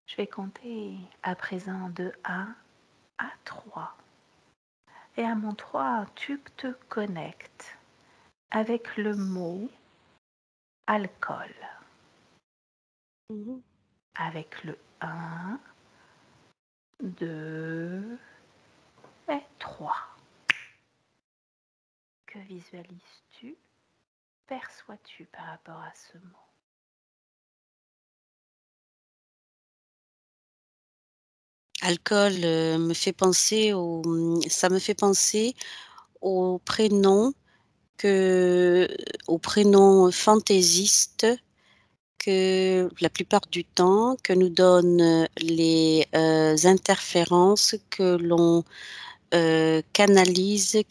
Je vais compter à présent de 1 à 3. Et à mon 3, tu te connectes avec le mot alcool. Mhm. Avec le 1, 2 et 3. Que visualises-tu, perçois-tu par rapport à ce mot? Alcool ça me fait penser au prénom au prénom fantaisiste que la plupart du temps que nous donnent les interférences que l'on canalise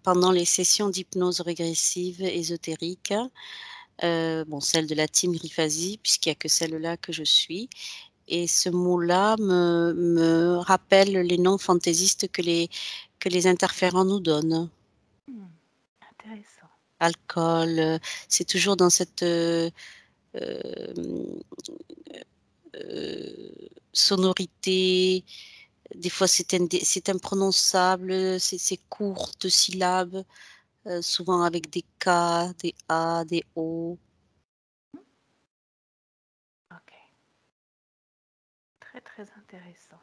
pendant les sessions d'hypnose régressive ésotérique. Bon, celle de la team Rifazi, puisqu'il n'y a que celle-là que je suis. Et ce mot-là me rappelle les noms fantaisistes que les interférents nous donnent. Intéressant. Alcool, c'est toujours dans cette hem, sonorité. Des fois, c'est imprononçable, c'est courtes syllabes, souvent avec des K, des A, des O. Ok. Très très intéressant.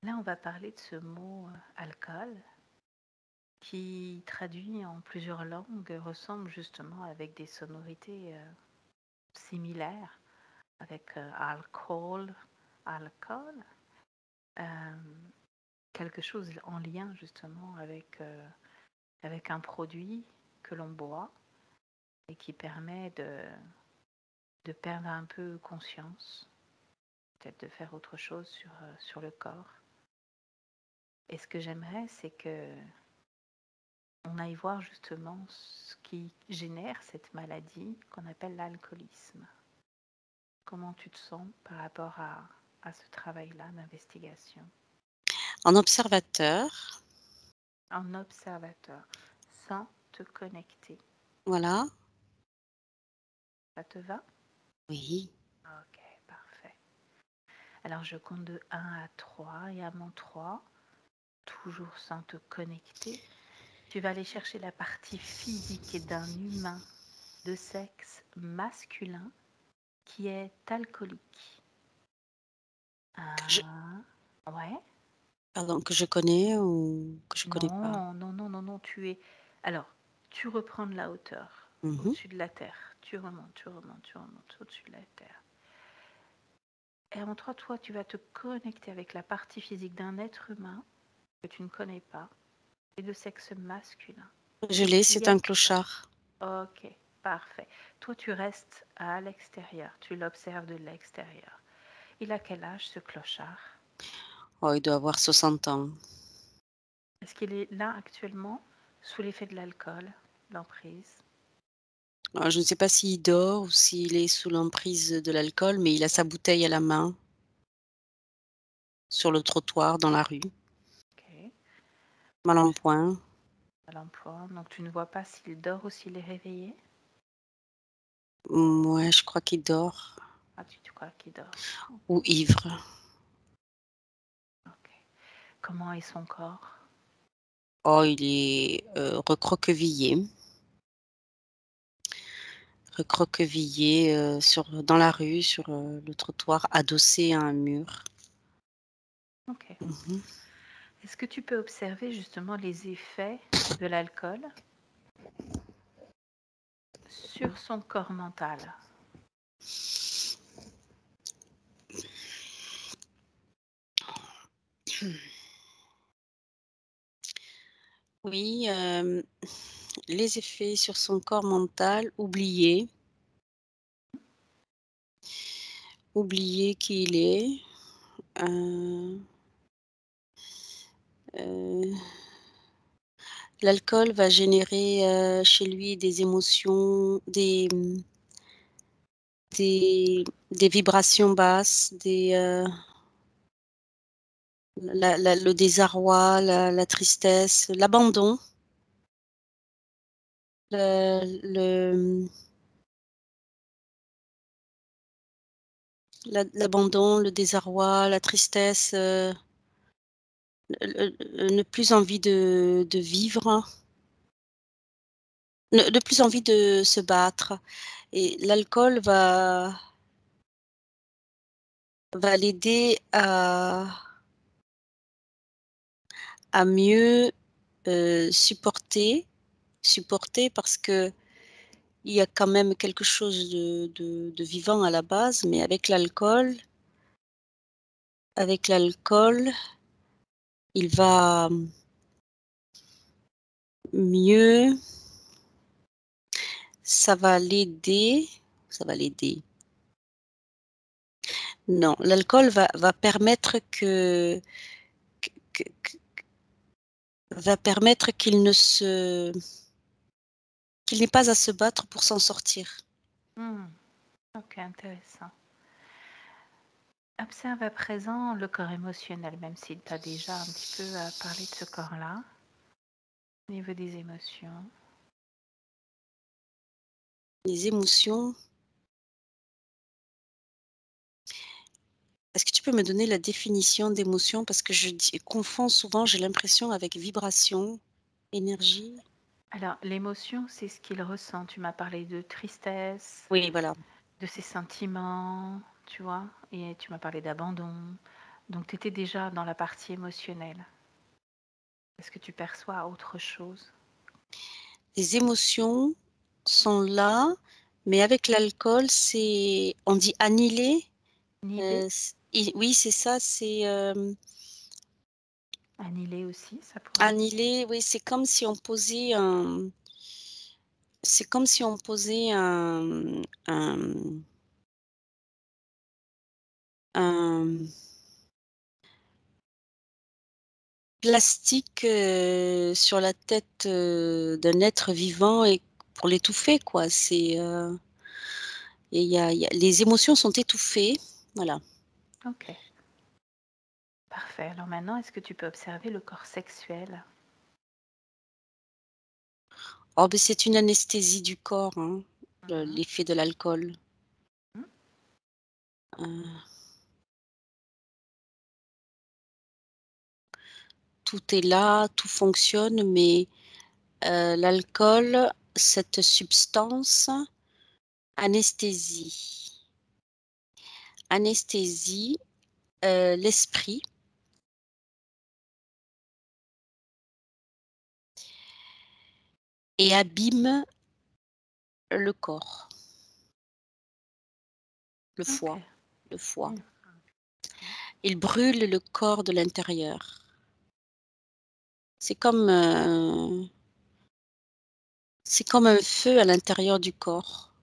Là, on va parler de ce mot alcool qui, traduit en plusieurs langues, ressemble justement avec des sonorités similaires, avec alcool, alcool, quelque chose en lien justement avec un produit que l'on boit et qui permet de perdre un peu conscience, peut-être de faire autre chose sur le corps. Et ce que j'aimerais, c'est que on aille voir justement ce qui génère cette maladie qu'on appelle l'alcoolisme. Comment tu te sens par rapport à ce travail-là d'investigation? En observateur, En observateur, sans te connecter. voilà. Ça te va? Oui. Ok, parfait. Alors je compte de 1 à 3 et à mon 3, toujours sans te connecter, tu vas aller chercher la partie physique d'un humain de sexe masculin qui est alcoolique. Que je Ouais. Pardon, que je connais ou que je connais pas? Non, non, non, non, non, tu es. Alors, tu reprends de la hauteur Mmh. au-dessus de la terre. Tu remontes, tu remontes, tu remontes au-dessus de la terre. Et avant toi, tu vas te connecter avec la partie physique d'un être humain que tu ne connais pas et de sexe masculin. Je l'ai, Il y c'est a... un clochard. Ok, parfait. Toi, tu restes à l'extérieur. Tu l'observes de l'extérieur. Il a quel âge, ce clochard? Oh, il doit avoir 60 ans. Est-ce qu'il est là actuellement sous l'effet de l'alcool, l'emprise? Je ne sais pas s'il dort ou s'il est sous l'emprise de l'alcool, mais il a sa bouteille à la main, sur le trottoir, dans la rue, Ok. mal en point. À l'emploi. Donc tu ne vois pas s'il dort ou s'il est réveillé? Ouais, je crois qu'il dort Ah, tu crois qu'il dort. ou ivre. Ok. Comment est son corps? Oh, il est, recroquevillé. Recroquevillé, dans la rue, sur, le trottoir, adossé à un mur. Ok. Mmh. Est-ce que tu peux observer justement les effets de l'alcool sur son corps mental? Oui, les effets sur son corps mental, oublier qui il est, heu heu, l'alcool va générer, chez lui des émotions, des vibrations basses, le désarroi, la tristesse, l'abandon, le l'abandon, le désarroi, la tristesse, ne plus envie de vivre, ne plus envie de se battre. Et l'alcool va l'aider à mieux supporter parce que il y a quand même quelque chose de vivant à la base, mais avec l'alcool, il va mieux, ça va l'aider, ça va l'aider. Non, l'alcool va permettre que va permettre qu'il n'ait pas à se battre pour s'en sortir. Ok, intéressant. Observe à présent le corps émotionnel, même s'il t'a déjà un petit peu parlé de ce corps-là, au niveau des émotions. Les émotions. Est-ce que tu peux me donner la définition d'émotion? Parce que confonds souvent, j'ai l'impression, avec vibration, énergie. Alors, l'émotion, c'est ce qu'il ressent. Tu m'as parlé de tristesse, Oui, voilà. de ses sentiments, tu vois, et tu m'as parlé d'abandon. Donc, tu étais déjà dans la partie émotionnelle. Est-ce que tu perçois autre chose? Les émotions sont là, mais avec l'alcool, on dit annihilé. Annihilé? Oui, c'est ça, c'est Annihilé aussi, ça pourrait être. annihilé. Oui, c'est comme si on posait un plastique, sur la tête, d'un être vivant et pour l'étouffer, quoi. Et les émotions sont étouffées, voilà. Ok, parfait. Alors maintenant, est-ce que tu peux observer le corps sexuel? Oh, beh, c'est une anesthésie du corps, hein, Mhm. l'effet de l'alcool. Mhm. Heu, Tout est là, tout fonctionne, mais l'alcool, cette substance anesthésie anesthésie, l'esprit et abîme le corps, le Ok. foie le foie. Mhm. Il brûle le corps de l'intérieur. C'est comme, c'est comme un feu à l'intérieur du corps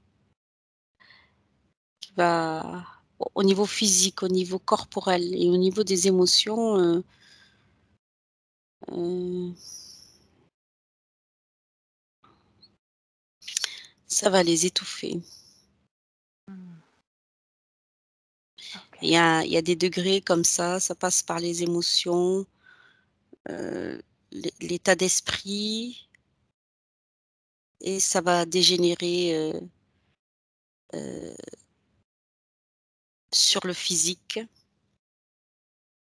qui va au niveau physique, au niveau corporel et au niveau des émotions, heu, ça va les étouffer. Mhm. Ok. Il y a des degrés comme ça passe par les émotions, l'état d'esprit et ça va dégénérer, heu, sur le physique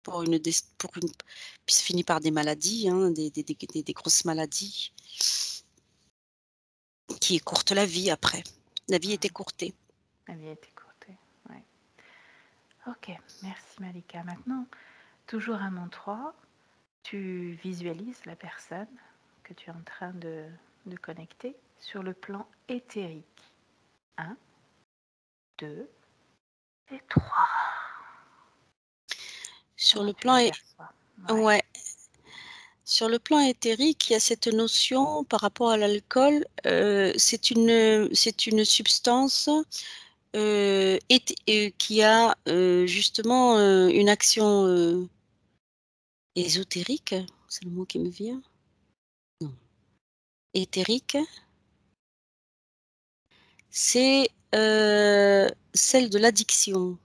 pour une puis ça finit par des maladies, hein, des grosses maladies qui écourtent la vie après. La vie est Mhm. écourtée. La vie est écourtée. Ouais. Ok, merci Malika. Maintenant, toujours à mon 3, tu visualises la personne que tu es en train de connecter sur le plan éthérique. Un, 2 et 3. Sur Comment le tu plan é l'aperçois? Ouais. Ouais, sur le plan éthérique, il y a cette notion par rapport à l'alcool, c'est une substance, qui a, justement, une action, ésotérique? C'est le mot qui me vient? Non. Éthérique, c'est, celle de l'addiction,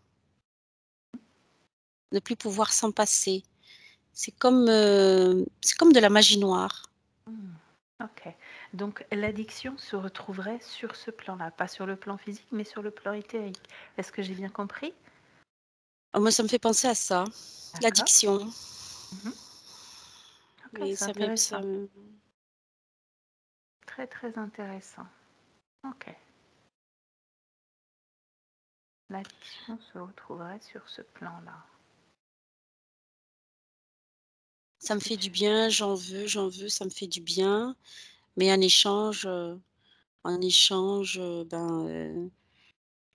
ne plus pouvoir s'en passer. C'est comme de la magie noire. Hmm. Ok. Donc l'addiction se retrouverait sur ce plan-là, pas sur le plan physique, mais sur le plan éthérique. Est-ce que j'ai bien compris? Moi, ça me fait penser à ça, D'accord. l'addiction. Mhm. Ok, Et c'est ça intéressant. Très, très intéressant. Ok. L'addiction se retrouverait sur ce plan-là. ça me Si fait du tu... bien, j'en veux, ça me fait du bien, mais en échange,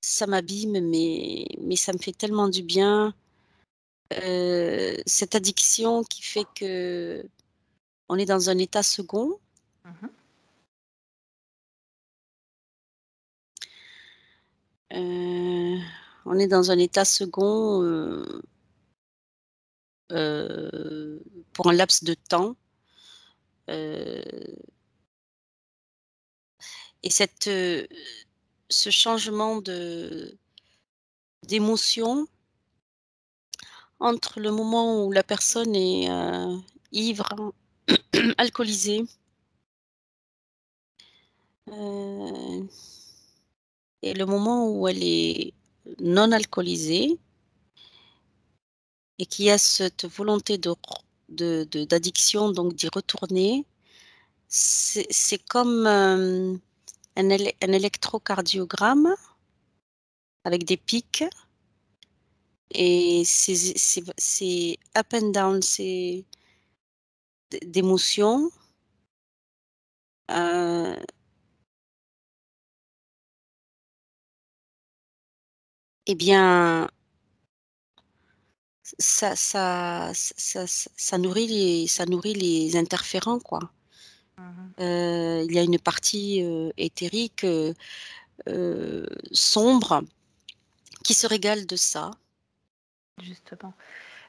ça m'abîme, mais ça me fait tellement du bien. Cette addiction qui fait que on est dans un état second, Mhm. heu, on est dans un état second, pour un laps de temps, heu et ce changement d'émotion entre le moment où la personne est, ivre, alcoolisée, heu et le moment où elle est non alcoolisée et qu'il y a cette volonté d'addiction, donc d'y retourner, c'est comme, un électrocardiogramme avec des pics et c'est up and down, c'est d'émotions, heu et bien, ça nourrit les interférents, quoi. Mhm. Il y a une partie, éthérique, sombre qui se régale de ça. Justement.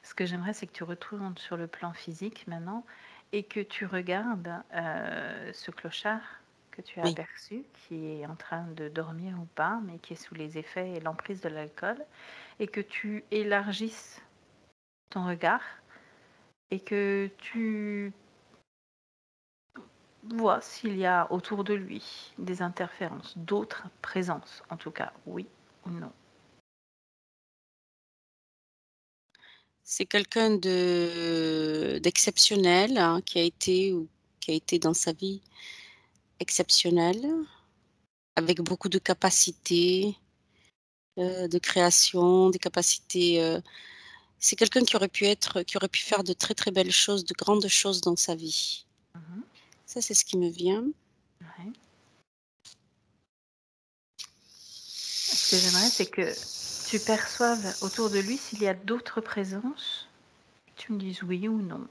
Ce que j'aimerais, c'est que tu retournes sur le plan physique maintenant et que tu regardes ce clochard que tu as Oui. aperçu, qui est en train de dormir ou pas, mais qui est sous les effets et l'emprise de l'alcool, et que tu élargisses ton regard et que tu vois s'il y a autour de lui des interférences, d'autres présences, en tout cas, oui ou non. C'est quelqu'un d'exceptionnel, hein, qui a été dans sa vie exceptionnel, avec beaucoup de capacités, de création, des capacités, c'est quelqu'un qui aurait pu faire de très, très belles choses, de grandes choses dans sa vie. Mhm. Ça, c'est ce qui me vient. Ouais. Ce que j'aimerais, c'est que tu perçoives autour de lui s'il y a d'autres présences. Tu me dises oui ou non.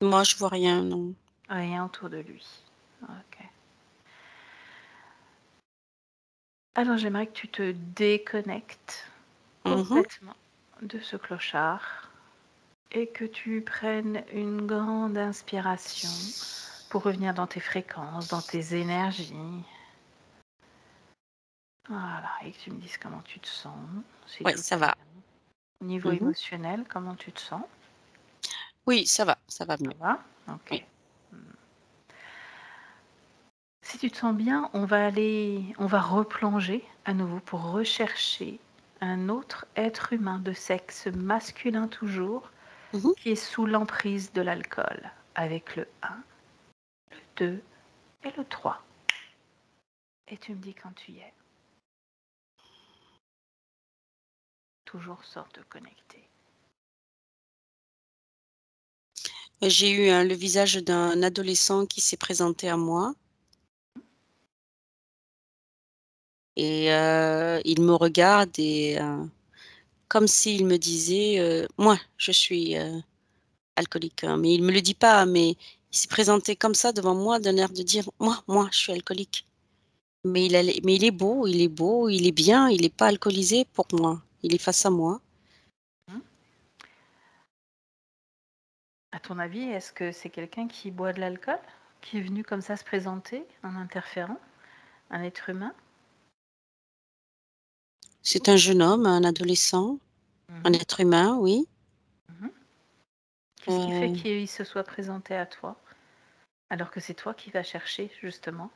Moi, je vois rien, non. Rien autour de lui. Ok. Alors j'aimerais que tu te déconnectes Mmh. complètement de ce clochard et que tu prennes une grande inspiration pour revenir dans tes fréquences, dans tes énergies. Voilà, et que tu me dises comment tu te sens, si Ouais, tout ça va va. bien. Au niveau Mmh. émotionnel, comment tu te sens? Oui, ça va Ça mieux. va? Ok. Oui. Si tu te sens bien, on va replonger à nouveau pour rechercher un autre être humain de sexe masculin toujours, Mmh. qui est sous l'emprise de l'alcool, avec le 1, le 2 et le 3. Et tu me dis quand tu y es. Toujours sorte de connecter. J'ai eu, le visage d'un adolescent qui s'est présenté à moi et il me regarde et comme s'il me disait, «Moi, je suis, alcoolique», hein, mais il me le dit pas, mais il s'est présenté comme ça devant moi d'un air de dire: moi, je suis alcoolique». Mais il est beau, il est bien, il est pas alcoolisé pour moi. Il est face à moi. Hmm. À ton avis, est-ce que c'est quelqu'un qui boit de l'alcool, qui est venu comme ça se présenter, un interférent, un être humain? C'est un jeune homme, un adolescent, un Mhm, être humain, oui. mhm. Qu'est-ce qui fait Heu, qu'il se soit présenté à toi, alors que c'est toi qui vas chercher, justement?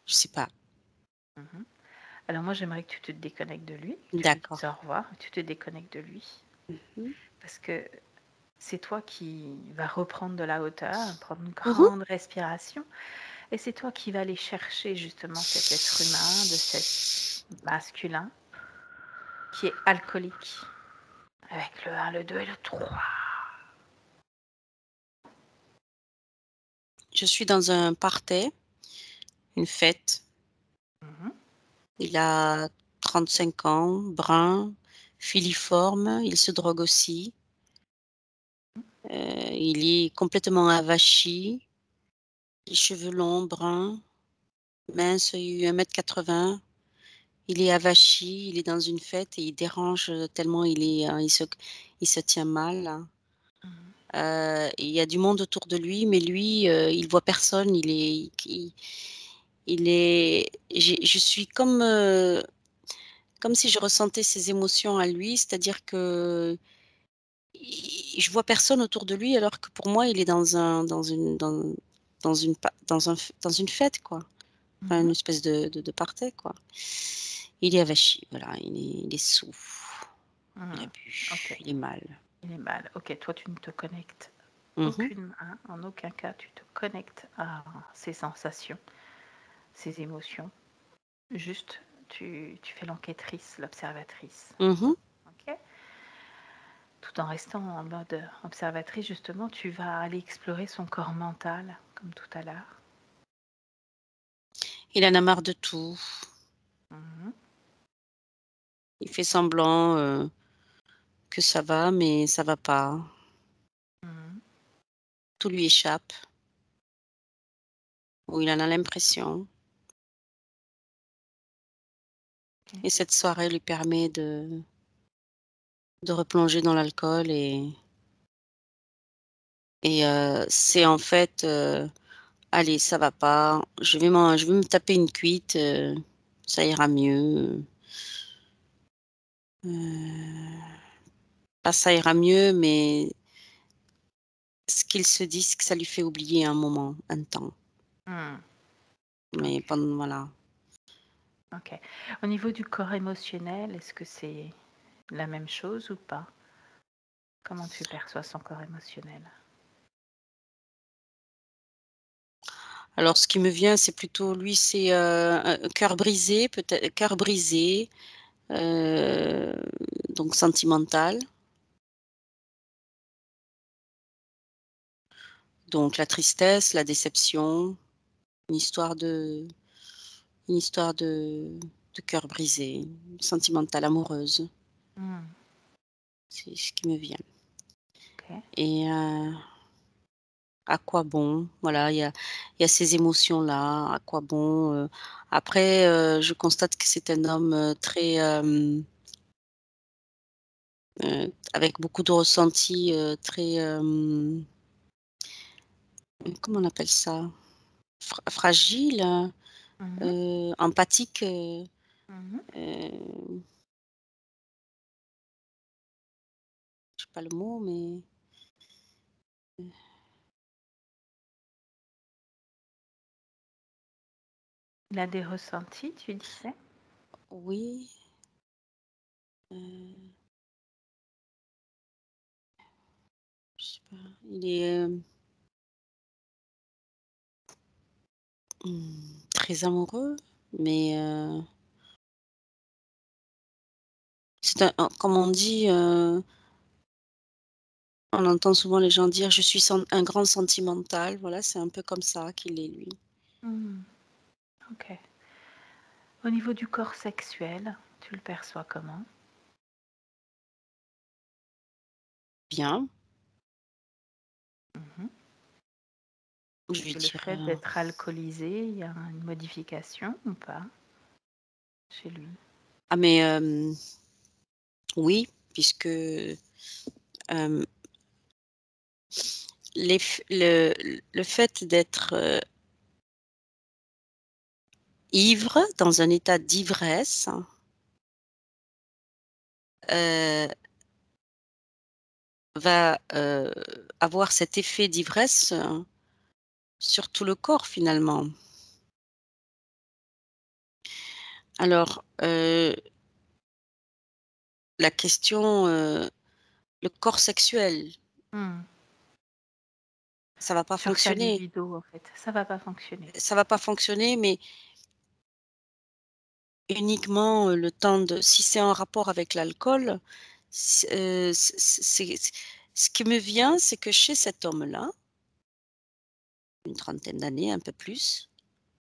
je sais pas. Mhm. Alors moi, j'aimerais que tu te déconnectes de lui, que tu lui D'accord. dises au revoir, que tu te déconnectes de lui. Mmh. parce que c'est toi qui vas reprendre de la hauteur, prendre une Mmh mh. grande respiration, et c'est toi qui vas aller chercher justement cet être humain, de cet masculin qui est alcoolique, avec le 1, le 2 et le 3. Je suis dans un party, une fête. Mhm. Il a 35 ans, brun, filiforme, il se drogue aussi. Il est complètement avachi, les cheveux longs, bruns, mince, il a 1 m 80. Il est avachi, il est dans une fête et il dérange, tellement il se tient mal. Mhm. Il y a du monde autour de lui, mais lui, il voit personne, il est je suis comme si je ressentais ses émotions à lui, c'est-à-dire que je vois personne autour de lui alors que pour moi il est dans une fête quoi, enfin Mhm. une espèce de party quoi. Il est avachi, voilà, il est saoul, il a Mhm. bu, Ok, il est mal. il est mal. Ok, toi tu ne te connectes Mmh. aucune, hein, en aucun cas tu te connectes à ces sensations, ces émotions. Juste, tu fais l'enquêtrice, l'observatrice. Mmh. Ok. Tout en restant en mode observatrice, justement, tu vas aller explorer son corps mental, comme tout à l'heure. Il en a marre de tout. Mhm. Il fait semblant, que ça va, mais ça va pas. Mhm. Tout lui échappe ou il en a l'impression Ok. et cette soirée lui permet de replonger dans l'alcool c'est en fait, «Allez, ça va pas, je vais me taper une cuite, ça ira mieux». Pas ça ira mieux, mais ce qu'il se dit, c'est que ça lui fait oublier un moment, un temps, Hmm. mais Ok. pendant voilà. Ok. Au niveau du corps émotionnel, est-ce que c'est la même chose ou pas? Comment tu perçois son corps émotionnel? Alors ce qui me vient, c'est plutôt lui, c'est, un cœur brisé, peut-être cœur brisé, heu, donc sentimental, donc la tristesse, la déception, une histoire de une histoire de cœur brisé, sentimentale, amoureuse, Hmm. c'est ce qui me vient Ok. et à quoi bon? Voilà, il y a ces émotions-là, à quoi bon, après, je constate que c'est un homme, très, avec beaucoup de ressenti, très, comment on appelle ça? Fragile, Mhm. empathique, Mhm. heu, je sais pas le mot, mais Il a des ressentis, tu disais? oui, heu, je sais pas, il est, très amoureux, mais c'est comme on dit, on entend souvent les gens dire: «Je suis un grand sentimental», voilà, c'est un peu comme ça qu'il est lui. Hmm. Ok. Au niveau du corps sexuel, tu le perçois comment? Bien, Mhm. je Est-ce vais que le dire, fait d'être alcoolisé, il y a une modification ou pas chez lui? ah mais oui, puisque, hem, les f le fait d'être, ivre, dans un état d'ivresse, heu, va, avoir cet effet d'ivresse, sur tout le corps finalement. Alors, la question, le corps sexuel. Mmh. Ça va pas Sur ta fonctionner. libido, en fait, ça va pas fonctionner. Ça va pas fonctionner, mais uniquement, le temps de si c'est en rapport avec l'alcool, c'est ce qui me vient, c'est que chez cet homme-là, une trentaine d'années, un peu plus,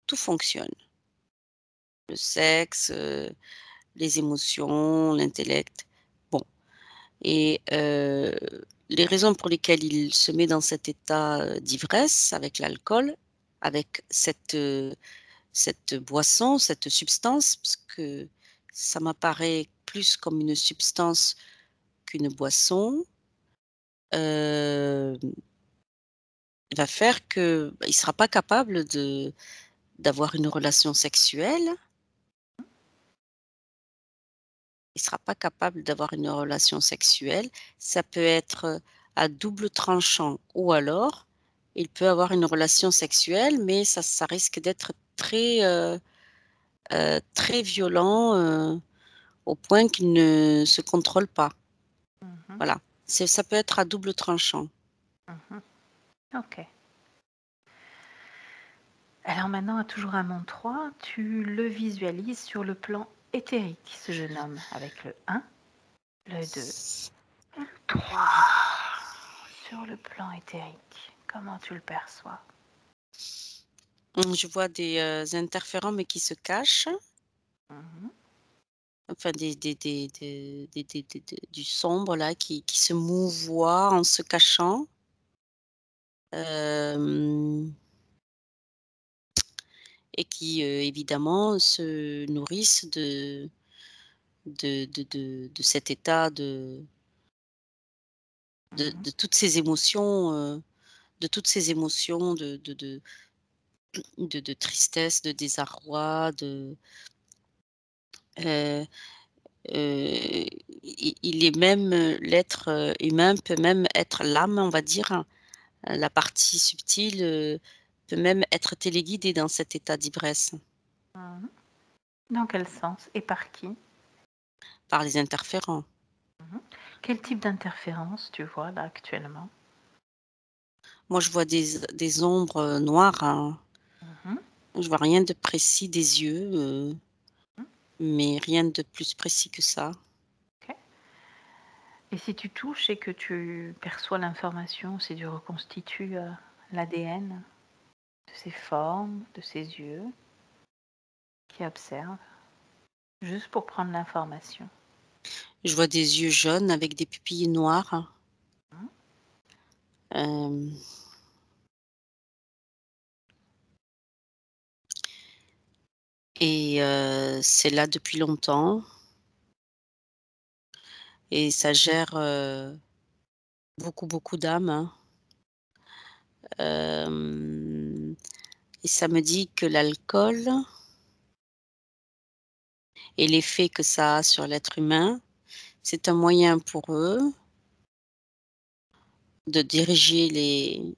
tout fonctionne. Le sexe, les émotions, l'intellect. Bon et les raisons pour lesquelles il se met dans cet état, d'ivresse avec l'alcool, avec cette boisson, cette substance, parce que ça m'apparaît plus comme une substance qu'une boisson, hem, va faire que, bah, il sera pas capable d'avoir une relation sexuelle. Il sera pas capable d'avoir une relation sexuelle. Ça peut être, à double tranchant ou alors, il peut avoir une relation sexuelle, mais ça risque d'être très violent, au point qu'il ne se contrôle pas. Mmh. Voilà, ça peut être à double tranchant. Mmh. OK. Alors maintenant, toujours à mon 3, tu le visualises sur le plan éthérique, ce jeune homme, avec le 1, le 2, le 3. Sur le plan éthérique, comment tu le perçois? Je vois des, interférents, mais qui se cachent, Mmh. enfin du sombre là qui se mouvoient en se cachant. Hem Et qui, évidemment se nourrissent de cet état Mmh. de toutes ces émotions, de toutes ces émotions de tristesse, de désarroi, heu il est même, l'être, humain peut même être l'âme, on va dire, hein, la partie subtile, peut même être téléguidée dans cet état d'ivresse Mmh. Dans quel sens et par qui? par les interférents. Mmh. Quel type d'interférence tu vois là actuellement? Moi, je vois des ombres, noires, hein. Mmh. Je vois rien de précis, des yeux, Mmh. mais rien de plus précis que ça. OK. Et si tu touches et que tu perçois l'information, si tu reconstitues, l'ADN de ses formes, de ses yeux, qui observe, juste pour prendre l'information. Je vois des yeux jaunes avec des pupilles noires, Mmh. hem et c'est là depuis longtemps et ça gère, beaucoup, beaucoup d'âmes, hein. Et ça me dit que l'alcool et l'effet que ça a sur l'être humain, c'est un moyen pour eux de diriger les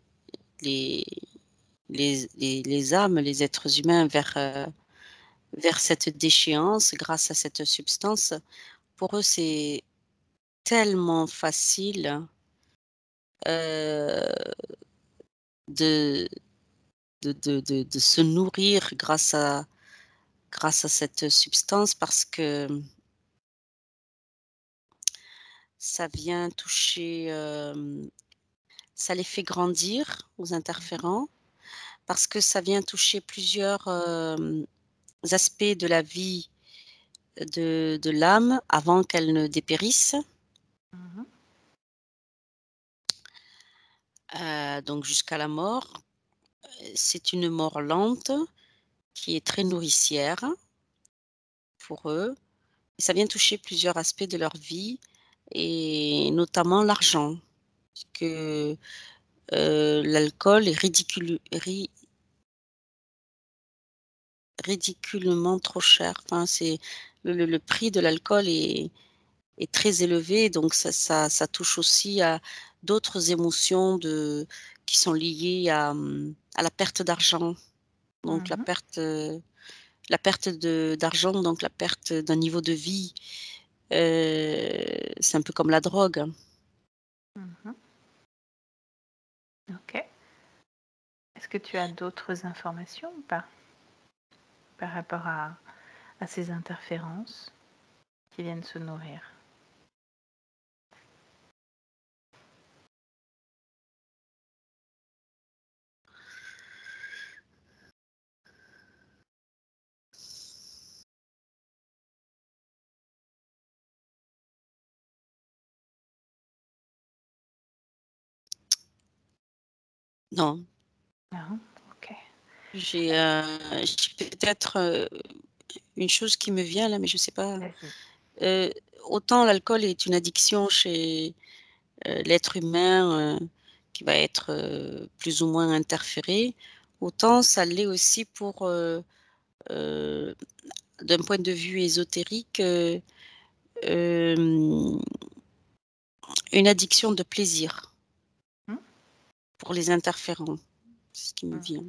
les âmes, les êtres humains vers cette déchéance grâce à cette substance. Pour eux, c'est tellement facile, heu, de de se nourrir grâce à cette substance parce que ça vient toucher, ça les fait grandir aux Mmh. interférents, parce que ça vient toucher plusieurs, aspects de la vie de l'âme avant qu'elle ne dépérisse. Mmh. Donc jusqu'à la mort. C'est une mort lente qui est très nourricière pour eux et ça vient toucher plusieurs aspects de leur vie et notamment l'argent. Puisque, l'alcool est ridiculement trop cher. Enfin, c'est le prix de l'alcool est très élevé donc ça touche aussi à d'autres émotions qui sont liées à la perte d'argent. Donc Mmh. la perte d'argent, donc la perte d'un niveau de vie, c'est un peu comme la drogue. Est-ce que tu as d'autres informations ou pas par rapport à ces interférences qui viennent se nourrir? Non, Non? Ok. j'ai peut-être une chose qui me vient là, mais je sais pas. Vas-y. Heu, Autant l'alcool est une addiction chez, l'être humain, qui va être, plus ou moins interféré, autant ça l'est aussi pour, heu, d'un point de vue ésotérique, hem, une addiction de plaisir Hmm? pour les interférents. C'est ce qui me Hmm. vient.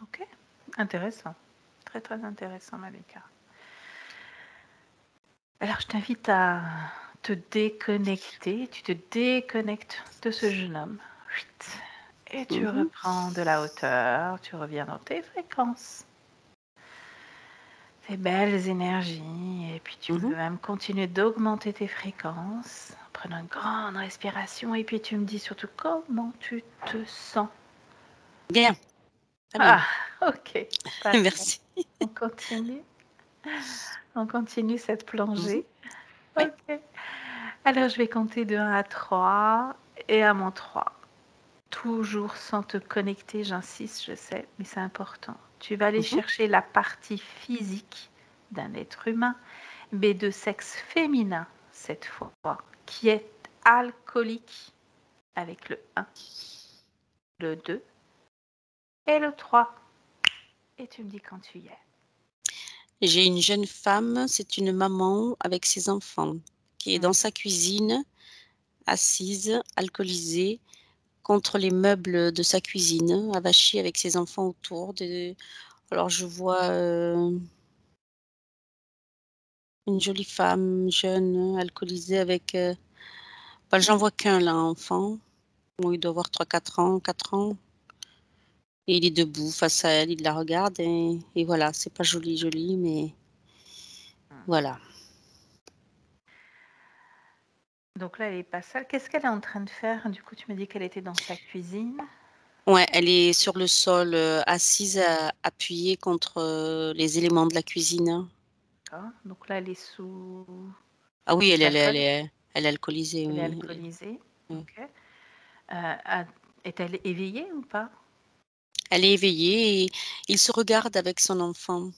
Ok. Intéressant. Très très intéressant, Malika. Alors je t'invite à te déconnecter. Tu te déconnectes de ce jeune homme. Chut. Et tu Mmh. reprends de la hauteur. Tu reviens dans tes fréquences. Tes belles énergies. Et puis tu Mmh peux mh. même continuer d'augmenter tes fréquences. En prenant une grande respiration. Et puis tu me dis surtout comment tu te sens. Bien, très bien. Ah, ok. Parfait. Merci. On continue. On continue cette Mmh mh. plongée. Oui. Ok. Alors, je vais compter de 1 à 3 et à mon 3. Toujours sans te connecter, j'insiste, je sais, mais c'est important. Tu vas aller Mmh mh. chercher la partie physique d'un être humain, mais de sexe féminin cette fois, qui est alcoolique avec le 1, le 2 et le 3. Et tu me dis quand tu y es. J'ai une jeune femme, c'est une maman avec ses enfants, qui est Mm. dans sa cuisine, assise, alcoolisée, contre les meubles de sa cuisine, avachie avec ses enfants autour de alors je vois, une jolie femme jeune, alcoolisée avec, bah, j'en vois qu'un là, enfant. Bon, il doit avoir 3, 4 ans, 4 ans et il est debout face à elle, il la regarde et voilà, c'est pas joli, joli, mais Mm. voilà. Donc là, elle est pas seule. Qu'est-ce qu'elle est en train de faire? Du coup, tu me dis qu'elle était dans sa cuisine. Ouais, elle est sur le sol, assise, appuyée contre, les éléments de la cuisine. D'accord. Donc là, elle est sous Ah oui, l'alcool. elle est alcoolisée, Elle est oui, alcoolisée. oui. Ok. A- Est-elle éveillée ou pas? Elle est éveillée et il se regarde avec son enfant.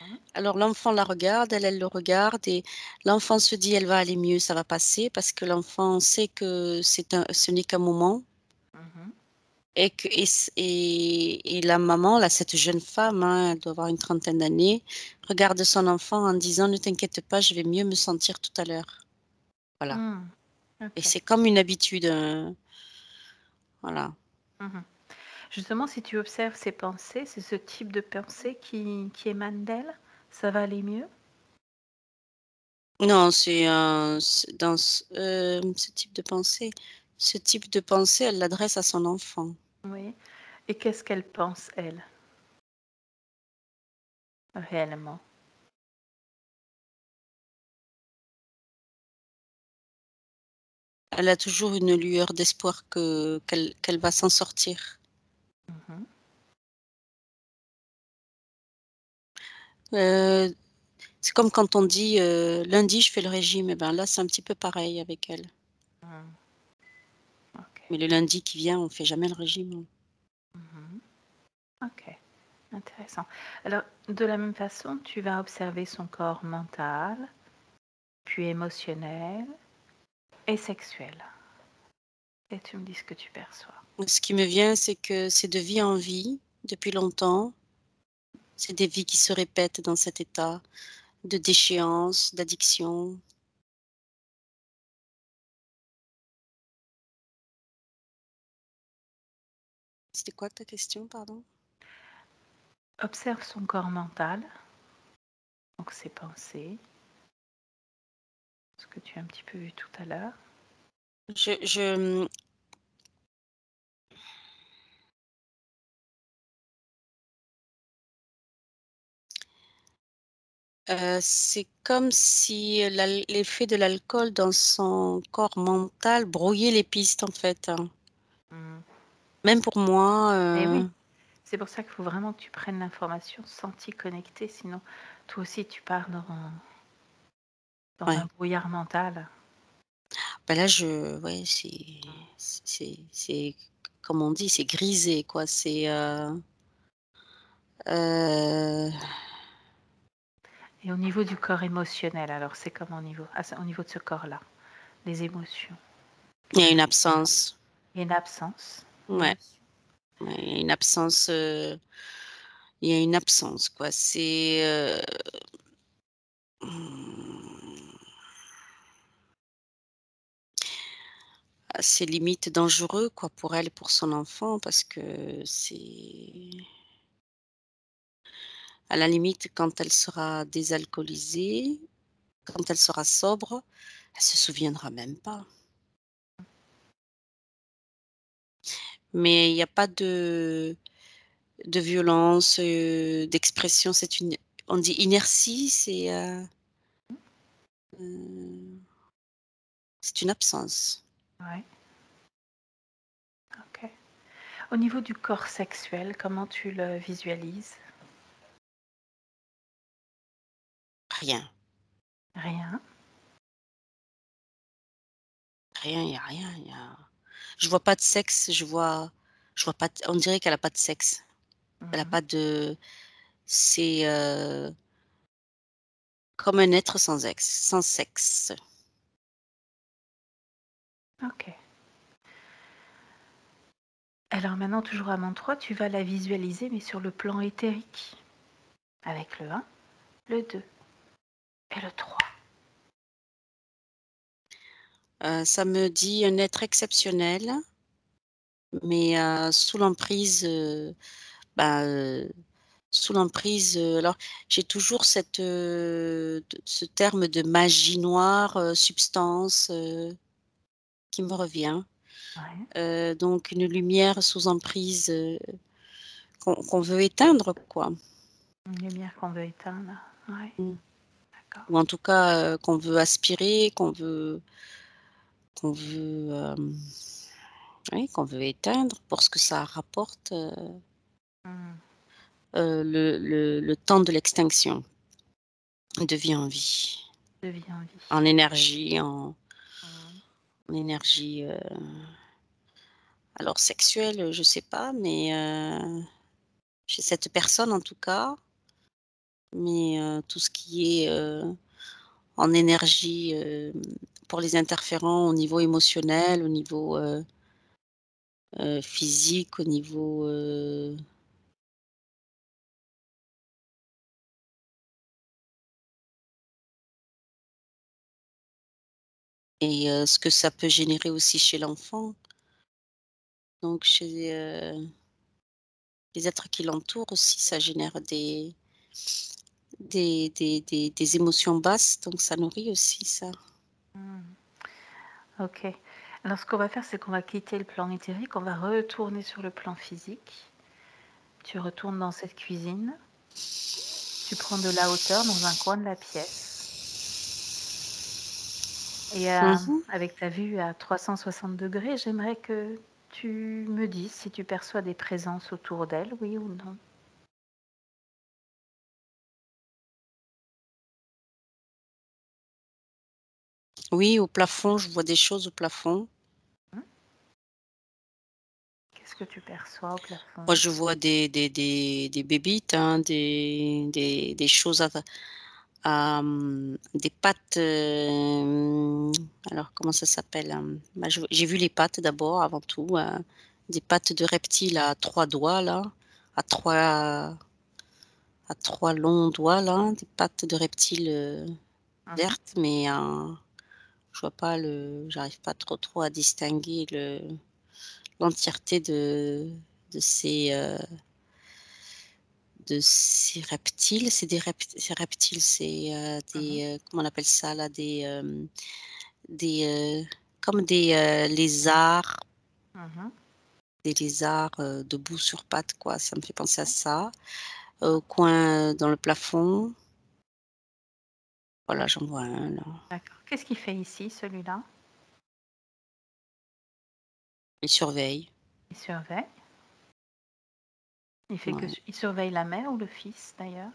Mhm. Alors l'enfant la regarde, elle le regarde et l'enfant se dit: «Elle va aller mieux, ça va passer» parce que l'enfant sait que ce n'est qu'un moment Mhm. et que et la maman, là, cette jeune femme, hein, elle doit avoir une trentaine d'années, regarde son enfant en disant: «Ne t'inquiète pas, je vais mieux me sentir tout à l'heure». Voilà Hmm. et Ok. c'est comme une habitude, voilà. Mhm. Justement, si tu observes ces pensées, c'est ce type de pensée qui émane d'elle, ça va aller mieux? Non, c'est dans ce type de pensée, elle l'adresse à son enfant. Oui. Et qu'est-ce qu'elle pense, elle, réellement? Elle a toujours une lueur d'espoir qu'elle va s'en sortir. Mhm. Heu, c'est comme quand on dit, «Lundi, je fais le régime» et ben, là, c'est un petit peu pareil avec elle. Hmm. Ok. Mais le lundi qui vient, on fait jamais le régime. Mhm. Ok. Intéressant. Alors, de la même façon, tu vas observer son corps mental, puis émotionnel et sexuel. Et tu me dis ce que tu perçois. Ce qui me vient, c'est que c'est de vie en vie, depuis longtemps. C'est des vies qui se répètent dans cet état de déchéance, d'addiction. C'était quoi ta question, pardon? Observe son corps mental, donc ses pensées, ce que tu as un petit peu vu tout à l'heure. Je, mmh C'est comme si l'effet de l'alcool dans son corps mental brouillait les pistes, en fait, hein. Mmh. Même pour moi, Et oui, c'est pour ça qu'il faut vraiment que tu prennes l'information sans t'y connecter, sinon toi aussi tu pars dans un ouais. brouillard mental. Bah, là, ouais, c'est comme on dit, c'est grisé, quoi. Heu, Et au niveau du corps émotionnel, alors c'est comme au niveau de ce corps-là, les émotions. il y a une absence. Il y a une absence Ouais, d'émotion. ouais, il y a une absence, il y a une absence, quoi. Mmh, c'est limite dangereux, quoi, pour elle et pour son enfant parce que c'est à la limite, quand elle sera désalcoolisée, quand elle sera sobre, elle se souviendra même pas. Mais il y a pas de violence, d'expression, on dit inertie, heu, c'est une absence. Ouais, ok. Au niveau du corps sexuel, comment tu le visualises? Rien, Rien. rien, il y a rien, je vois pas de sexe, je vois pas de on dirait qu'elle a pas de sexe. Elle a Mhm. pas de c'est, comme un être sans sexe. Ok. Alors maintenant, toujours à main 3, tu vas la visualiser, mais sur le plan éthérique, avec le 1, le 2 et le 3. Ça me dit un être exceptionnel, mais bah, sous l'emprise, alors j'ai toujours ce terme de magie noire, substance, qui me revient. Ouais. Donc une lumière sous emprise, qu'on veut éteindre, quoi. Une lumière qu'on veut éteindre. Ouais, Mmh. d'accord. Ou en tout cas, qu'on veut aspirer, qu'on veut, oui, qu'on veut éteindre pour ce que ça rapporte, Hmm. le temps de l'extinction, de vie en vie, De vie en vie. en énergie, en Hmm. en énergie, alors sexuelle, je sais pas, mais chez cette personne en tout cas, mais tout ce qui est, en énergie, pour les interférents au niveau émotionnel, au niveau, physique, au niveau, et ce que ça peut générer aussi chez l'enfant, donc chez, les êtres qui l'entourent aussi, ça génère des émotions basses, donc ça nourrit aussi ça. Hmm. Ok. Alors ce qu'on va faire, c'est qu'on va quitter le plan éthérique, on va retourner sur le plan physique. Tu retournes dans cette cuisine, tu prends de la hauteur dans un coin de la pièce et Mmh. avec ta vue à 360 degrés, j'aimerais que tu me dises si tu perçois des présences autour d'elle, oui ou non. Oui, au plafond, je vois des choses au plafond. Hmm. Qu'est-ce que tu perçois au Moi, plafond? je vois des bébites, hein, des choses des pattes, alors comment ça s'appelle? Bah, j'ai vu les pattes d'abord, avant tout, des pattes de reptiles à 3 doigts là, à 3 à 3 longs doigts là, des pattes de reptiles, Mhm. vertes, mais je vois pas j'arrive pas trop à distinguer l'entièreté de ces reptiles. C'est ces reptiles, c'est, Mhm. comment on appelle ça là? Des, comme des, lézards, Mhm. debout sur pattes quoi, ça me fait penser à Ouais. ça. Au coin, dans le plafond, Voilà, j'en vois un là. D'accord. Qu'est-ce qu'il fait ici, celui-là? Il surveille. Il surveille. Ouais. Il surveille la mère ou le fils, d'ailleurs?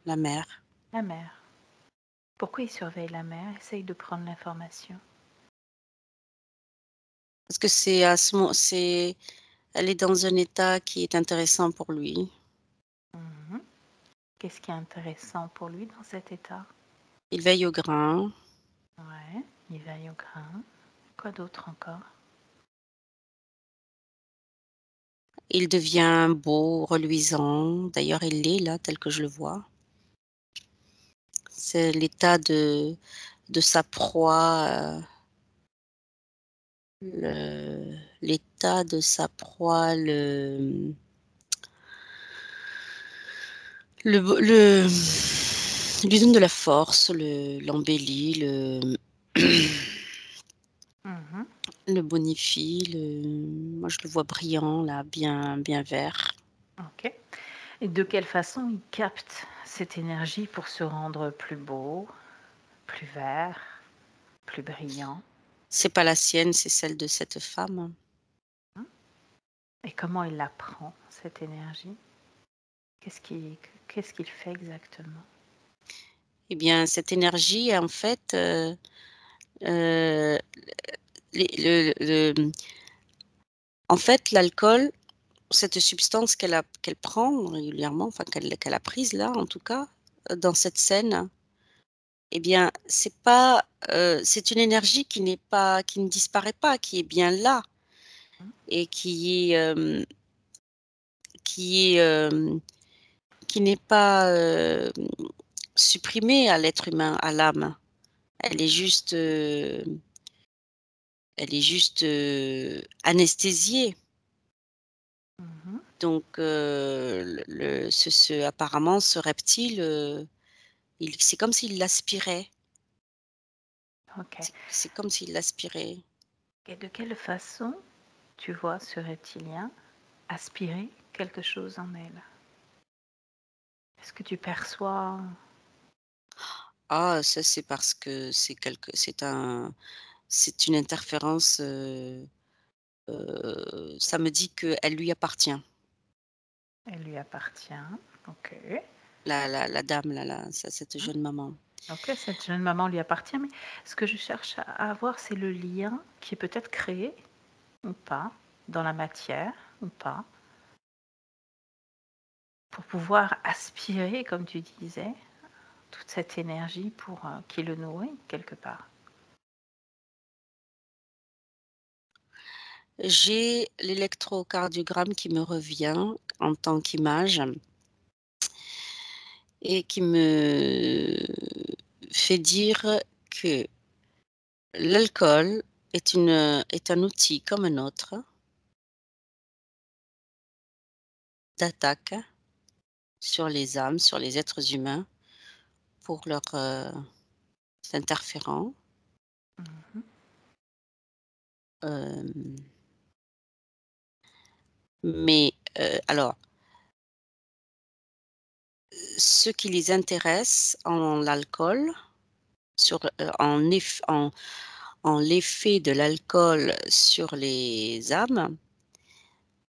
La mère. La mère. Pourquoi il surveille la mère? Essaye de prendre l'information. Parce que elle est dans un état qui est intéressant pour lui. Mhm. Qu'est-ce qui est intéressant pour lui dans cet état? Il veille au grain. Ouais, il veille au grain. Quoi d'autre encore? Il devient beau, reluisant. D'ailleurs, il l'est là, tel que je le vois. C'est l'état de sa proie, l'état de sa proie, lui donne de la force, l'embellit, Mhm. le bonifie, moi je le vois brillant là, bien vert. Ok. Et de quelle façon il capte cette énergie pour se rendre plus beau, plus vert, plus brillant? C'est pas la sienne, c'est celle de cette femme. Hein? Et comment il la prend, cette énergie? Qu'est-ce qu'il fait exactement? Eh bien, cette énergie, en fait, euh, en fait, l'alcool, cette substance qu'elle prend régulièrement, enfin qu'elle a prise là, en tout cas, dans cette scène, eh bien, c'est une énergie qui ne disparaît pas, qui est bien là et qui est, qui n'est pas, supprimée à l'être humain, à l'âme. Elle est juste, anesthésiée. Mhm. Donc apparemment ce reptile, c'est comme s'il l'aspirait. Ok. C'est comme s'il l'aspirait. Et de quelle façon tu vois ce reptilien aspirer quelque chose en elle? Est-ce que tu perçois? Ah, ça c'est parce que c'est une interférence, ça me dit qu'elle lui appartient. Elle lui appartient. Ok. La dame là, cette Hein? jeune maman. Ok, cette jeune maman lui appartient, mais ce que je cherche à avoir, c'est le lien qui est peut-être créé ou pas dans la matière ou pas pour pouvoir aspirer, comme tu disais, toute cette énergie pour qui le nourrit quelque part. J'ai l'électrocardiogramme qui me revient en tant qu'image et qui me fait dire que l'alcool est un outil comme un autre d'attaque sur les âmes, sur les êtres humains pour leurs, interférents. Mhm. Hem, mais, alors, ce qui les intéresse en l'alcool, sur, en l'effet de l'alcool sur les âmes,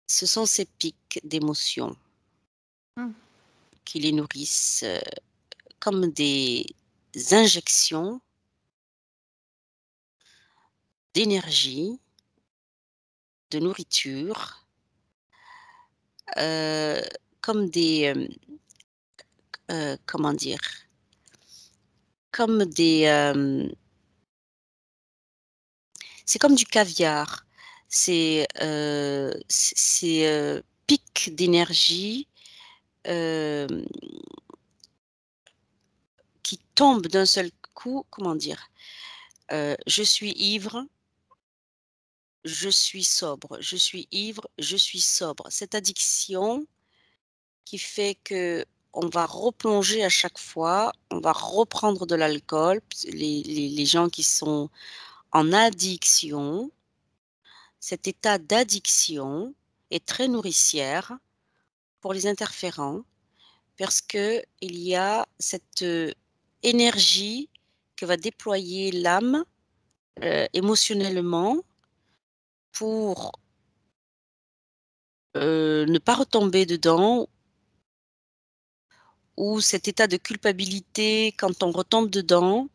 ce sont ces pics d'émotions Mm. qui les nourrissent, comme des injections d'énergie, de nourriture, heu, comme comment dire? Comme c'est comme du caviar. Pics d'énergie, hem, qui tombent d'un seul coup, comment dire? Je suis ivre, je suis sobre, je suis ivre, je suis sobre. Cette addiction qui fait que on va replonger à chaque fois, on va reprendre de l'alcool, les gens qui sont en addiction, cet état d'addiction est très nourricière pour les interférents parce qu'il y a cette, énergie que va déployer l'âme émotionnellement pour ne pas retomber dedans, ou cet état de culpabilité quand on retombe dedans.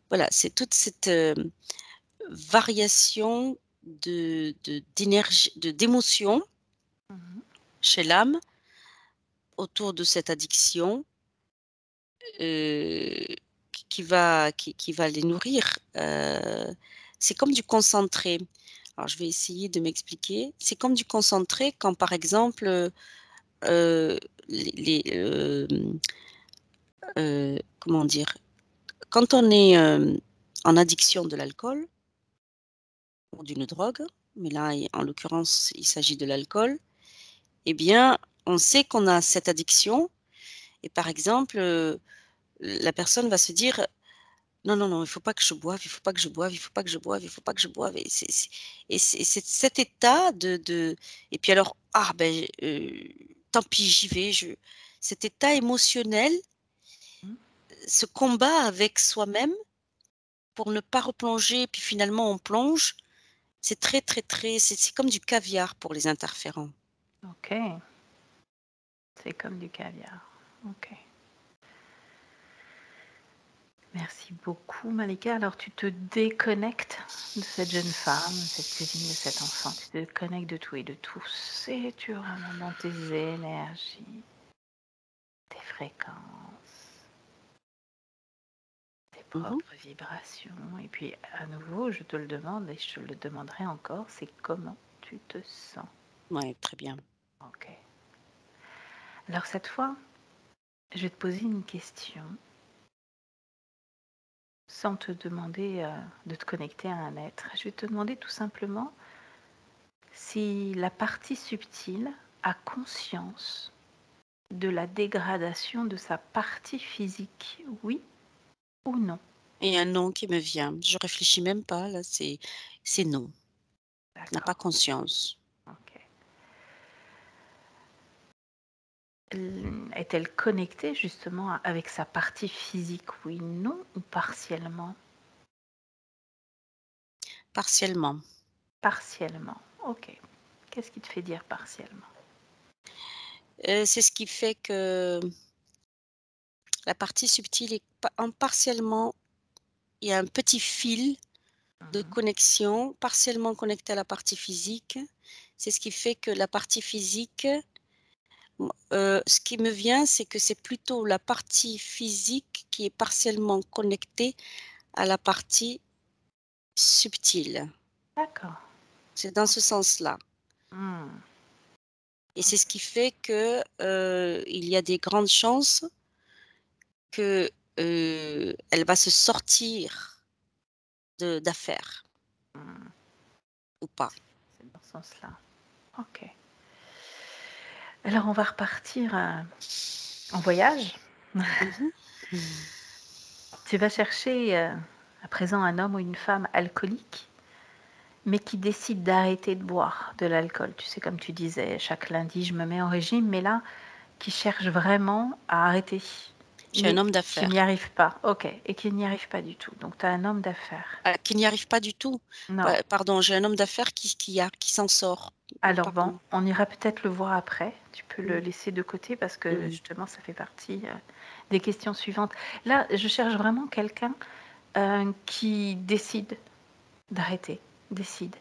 Voilà, c'est toute cette variation d'énergie, d'émotion Mhm. chez l'âme autour de cette addiction, qui va les nourrir. C'est comme du concentré. Alors je vais essayer de m'expliquer. C'est comme du concentré quand, par exemple, les, comment dire? Quand on est, en addiction de l'alcool ou d'une drogue, mais là, en l'occurrence, il s'agit de l'alcool, eh bien, on sait qu'on a cette addiction et par exemple, la personne va se dire: «Non, non, non, il faut pas que je boive, il faut pas que je boive, il faut pas que je boive, il faut pas que je boive», et c'est cet état et puis alors: «Ah ben, tant pis, j'y vais», cet état émotionnel, ce combat avec soi-même pour ne pas replonger, puis finalement on plonge, c'est très, très, très c'est comme du caviar pour les interférents. Ok, c'est comme du caviar. Ok. Merci beaucoup, Malika. Alors, tu te déconnectes de cette jeune femme, de cette cousine, de cet enfant. Tu te déconnectes de tout et de tous. Et tu remontes dans tes énergies, tes fréquences, tes Mmh. propres vibrations. Et puis, à nouveau, je te le demande et je te le demanderai encore, c'est comment tu te sens. Ouais, très bien. Ok. Alors, cette fois, je vais te poser une question sans te demander de te connecter à un être. Je vais te demander tout simplement si la partie subtile a conscience de la dégradation de sa partie physique, oui ou non. Et un non qui me vient. Je réfléchis même pas là, c'est non. N'a pas D'accord, conscience. ok. Est-elle connectée justement avec sa partie physique, oui, non, ou partiellement? Partiellement. Partiellement, ok. Qu'est-ce qui te fait dire partiellement? C'est ce qui fait que la partie subtile est partiellement, il y a un petit fil de Mhm. connexion, partiellement connecté à la partie physique. C'est ce qui fait que la partie physique, ce qui me vient, c'est que c'est plutôt la partie physique qui est partiellement connectée à la partie subtile. D'accord. C'est dans ce sens-là, Hmm. et c'est ce qui fait que, il y a des grandes chances que, elle va se sortir de d'affaires Hmm. ou pas. C'est dans ce sens-là. Ok. Alors on va repartir en voyage. Mmh. Mmh. Tu vas chercher à présent un homme ou une femme alcoolique, mais qui décide d'arrêter de boire de l'alcool. Tu sais, comme tu disais, chaque lundi, je me mets en régime, mais là, qui cherche vraiment à arrêter, J'ai un mais homme qui n'y d'affaires, arrive pas. Ok, et qui n'y arrive pas du tout. Donc, tu as un homme d'affaires. qui n'y arrive pas du tout. Non. Pardon, j'ai un homme d'affaires qui s'en sort. Alors bon, Pardon. on ira peut-être le voir après. Tu peux le Mmh. laisser de côté parce que Mmh. justement, ça fait partie des questions suivantes. Là, je cherche vraiment quelqu'un qui décide d'arrêter, décide,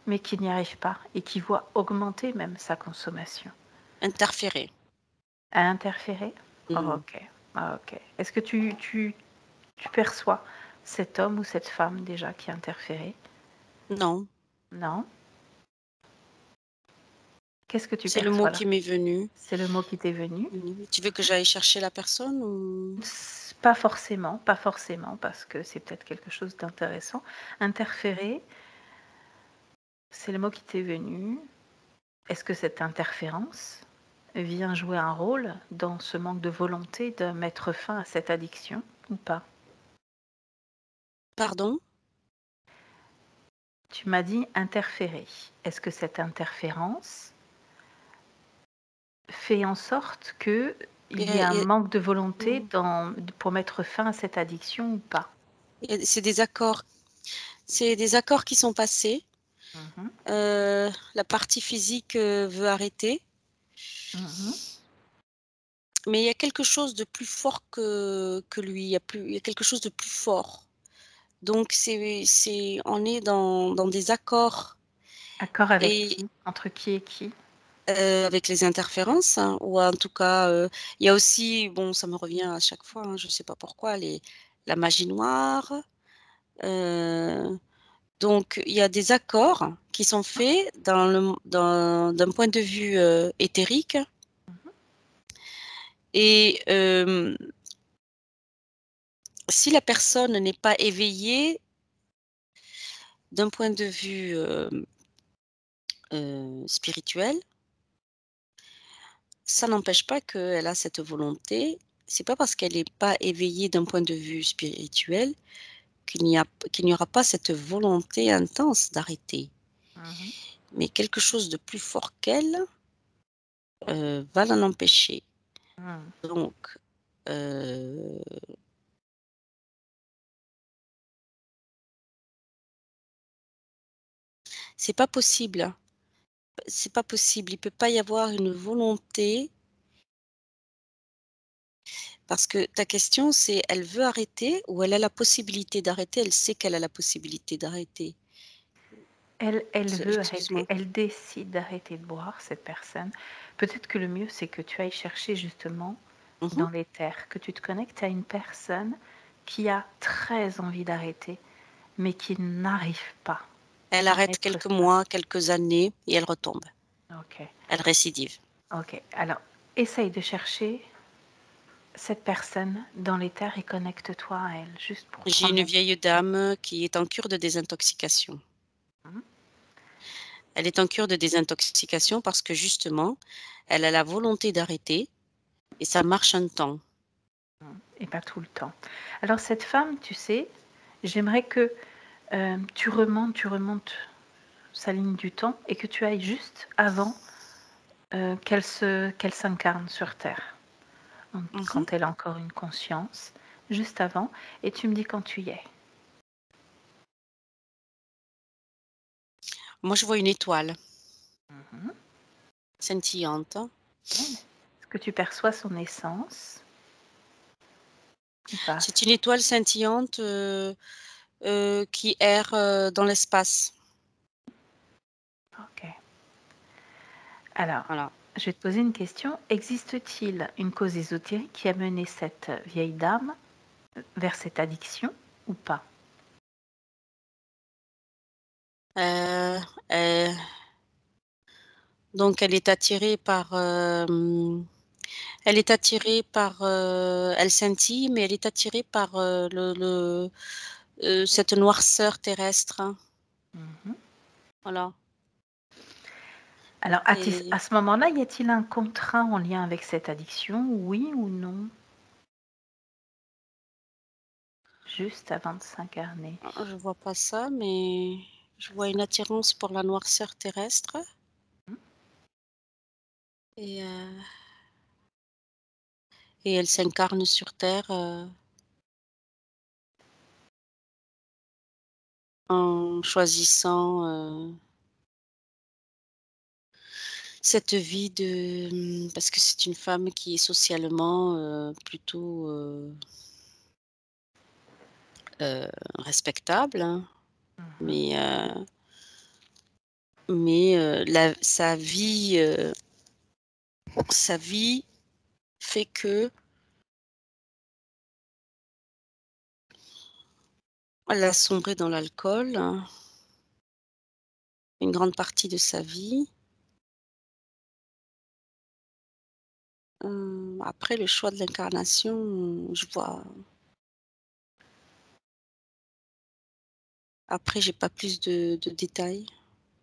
mais qui n'y arrive pas et qui voit augmenter même sa consommation. Interférer. À interférer? Oh, Mmh. ok. Ah, ok. Est-ce que tu perçois cet homme ou cette femme déjà qui interférait? Non, Non? Qu'est-ce que tu c'est le mot perçois là? qui m'est venu. C'est le mot qui t'est venu? Tu veux que j'aille chercher la personne ou? Pas forcément, pas forcément, parce que c'est peut-être quelque chose d'intéressant. Interférer, c'est le mot qui t'est venu. Est-ce que cette interférence vient jouer un rôle dans ce manque de volonté de mettre fin à cette addiction ou pas? Pardon? Tu m'as dit interférer. Est-ce que cette interférence fait en sorte qu'il il y a un manque de volonté Mhm. pour mettre fin à cette addiction ou pas? C'est des accords. C'est des accords qui sont passés. Mhm, La partie physique veut arrêter, mhm. mais il y a quelque chose de plus fort que lui. Il y a quelque chose de plus fort. Donc on est dans des accords Accord avec et qui? Entre qui et qui? avec les interférences, hein, ou en tout cas, il y a aussi, bon, ça me revient à chaque fois, hein, je ne sais pas pourquoi, la magie noire. Donc il y a des accords qui sont faits d'un point de vue éthérique Mhm. et si la personne n'est pas éveillée d'un point de vue spirituel, ça n'empêche pas qu'elle a cette volonté. C'est pas parce qu'elle n'est pas éveillée d'un point de vue spirituel qu'il n'y aura pas cette volonté intense d'arrêter. Mhm. Mais quelque chose de plus fort qu'elle va l'en empêcher. Mhm. Donc, euh, c'est pas possible. C'est pas possible. Il peut pas y avoir une volonté parce que ta question, c'est elle veut arrêter ou elle a la possibilité d'arrêter, elle sait qu'elle a la possibilité d'arrêter. Elle veut arrêter, Excuse-moi. elle décide d'arrêter de boire, cette personne. Peut-être que le mieux, c'est que tu ailles chercher justement Mhm. dans les terres, que tu te connectes à une personne qui a très envie d'arrêter, mais qui n'arrive pas Elle à arrête mettre quelques ça. mois, quelques années et elle retombe. Ok, Elle récidive. ok. Alors, essaye de chercher cette personne dans les terres et connecte-toi à elle, juste pour J'ai prendre une la vieille dame qui est en cure de désintoxication. Mhm. Elle est en cure de désintoxication parce que justement, elle a la volonté d'arrêter et ça marche un temps. Et pas tout le temps. Alors, cette femme, tu sais, j'aimerais que tu remontes sa ligne du temps et que tu ailles juste avant qu'elle s'incarne sur Terre, donc, Mhm. quand elle a encore une conscience, juste avant, et tu me dis quand tu y es. Moi, je vois une étoile Mhm. scintillante. Est-ce que tu perçois son essence ou pas? C'est une étoile scintillante qui erre dans l'espace. Ok. Alors, Voilà. je vais te poser une question. Existe-t-il une cause ésotérique qui a mené cette vieille dame vers cette addiction ou pas? Euh, euh, donc, elle est attirée par, elle scintille, mais elle est attirée par cette noirceur terrestre, hein. Mhm. Voilà. Alors, Et à ce moment-là, y a-t-il un contrat en lien avec cette addiction, oui ou non? Juste avant de s'incarner. je vois pas ça, mais je vois une attirance pour la noirceur terrestre. Mhm. Et, et elle s'incarne sur Terre en choisissant cette vie parce que c'est une femme qui est socialement plutôt respectable, hein, Mhm. mais, sa vie fait que elle a sombré dans l'alcool, hein, une grande partie de sa vie. Après le choix de l'incarnation, je vois après j'ai pas plus de détails.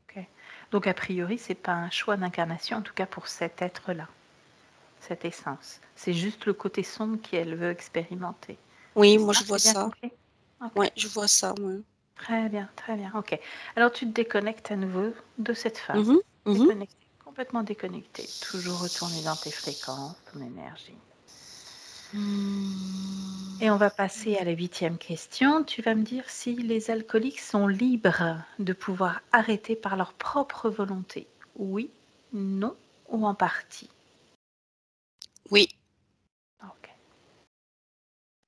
Ok. Donc, a priori, c'est pas un choix d'incarnation, en tout cas pour cet être-là, cette essence. C'est juste le côté sombre qu'elle veut expérimenter. Oui, C'est moi ça? je vois J'ai bien ça. compris? Ok. Ouais, je vois ça, ouais. Très bien, très bien. Ok. Alors, tu te déconnectes à nouveau de cette femme. Mmh mh. Mmh mh. Déconnecté, complètement déconnecté. Toujours retourner dans tes fréquences, ton énergie. Et on va passer à la 8e question. Tu vas me dire si les alcooliques sont libres de pouvoir arrêter par leur propre volonté. Oui, non ou en partie. Oui. Ok,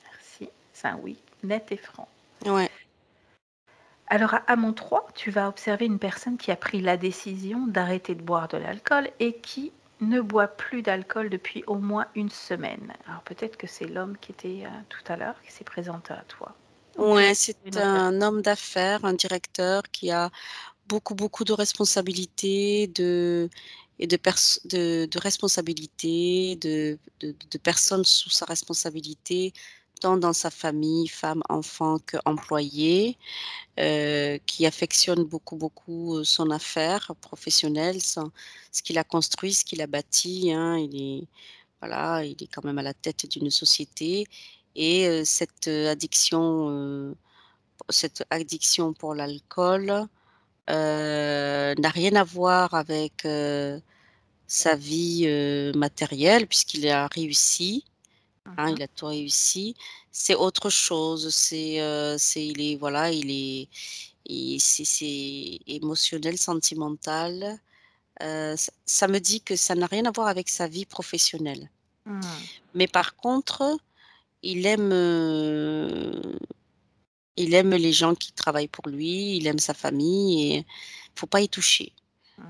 merci. C'est un oui, net et franc. Ouais. Alors à mon 3, tu vas observer une personne qui a pris la décision d'arrêter de boire de l'alcool et qui ne boit plus d'alcool depuis au moins une semaine. Alors peut-être que c'est l'homme qui était tout à l'heure qui s'est présenté à toi. Ou tu as Ouais, c'est une autre personne. un homme d'affaires, un directeur qui a beaucoup de responsabilités, de responsabilités, de personnes sous sa responsabilité, tant dans sa famille, femme, enfant qu'employé, qui affectionne beaucoup, son affaire professionnelle, ce qu'il a construit, ce qu'il a bâti, hein. Voilà, il est quand même à la tête d'une société et cette addiction pour l'alcool, n'a rien à voir avec, sa vie, matérielle puisqu'il a réussi, hein, Mhm. il a tout réussi. C'est autre chose, il est voilà, c'est émotionnel, sentimental. Ça me dit que ça n'a rien à voir avec sa vie professionnelle. Hmm. Mais par contre, il aime, heu, il aime les gens qui travaillent pour lui, il aime sa famille et faut pas y toucher.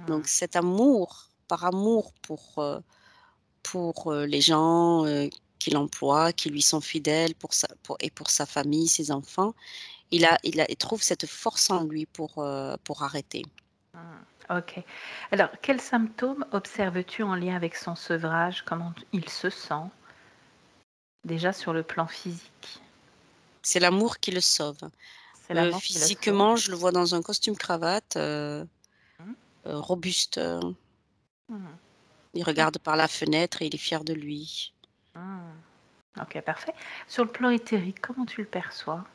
Donc Hmm. cet amour, par amour pour, les gens, qu'il emploie, qui lui sont fidèles pour sa famille, ses enfants, il trouve cette force en lui pour arrêter. Hmm. Ok. Alors, quels symptômes observes-tu en lien avec son sevrage? Comment il se sent? Déjà sur le plan physique. C'est l'amour qui le sauve. C'est la mort qui le sauve. Physiquement, je le vois dans un costume cravate, Hmm. robuste, Hmm. il regarde par la fenêtre et il est fier de lui. Hmm. Ok, parfait. Sur le plan éthérique, comment tu le perçois?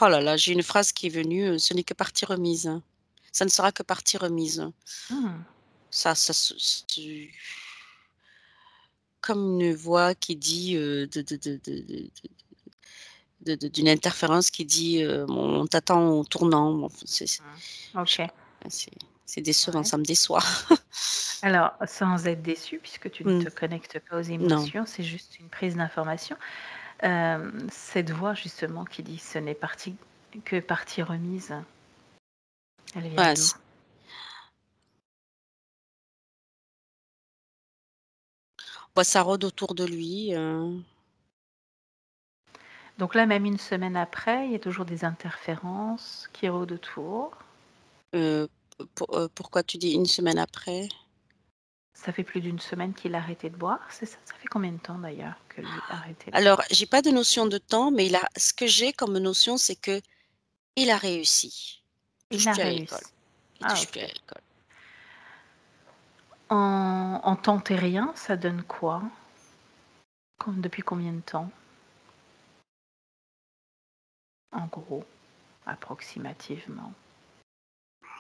Oh là là, j'ai une phrase qui est venue, «Ce n'est que partie remise. Ça ne sera que partie remise». Hmm. Ça se comme une voix qui dit, d'une interférence qui dit, «On t'attend au tournant». Bon, Hmm. je sais Ok. pas, c'est décevant, Ouais. ça me déçoit. Alors, sans être déçu, puisque tu ne Mmh, te connectes pas aux non. émotions, c'est juste une prise d'information. Cette voix justement qui dit: «Ce n'est parti que partie remise», elle vient Ouais, d'où? bah, ça rôde autour de lui, Donc là, même une semaine après, il y a toujours des interférences qui rôdent autour. heu, pourquoi tu dis une semaine après? Ça fait plus d'une semaine qu'il a arrêté de boire, c'est ça? Ça fait combien de temps d'ailleurs que lui a arrêté de Alors, boire? j'ai pas de notion de temps, mais ce que j'ai comme notion, c'est que il a réussi. Il Il touche a plus à l'alcool. réussi. Il Ah touche plus à OK. l'alcool. En temps terrien, ça donne quoi? Depuis combien de temps? En gros, approximativement?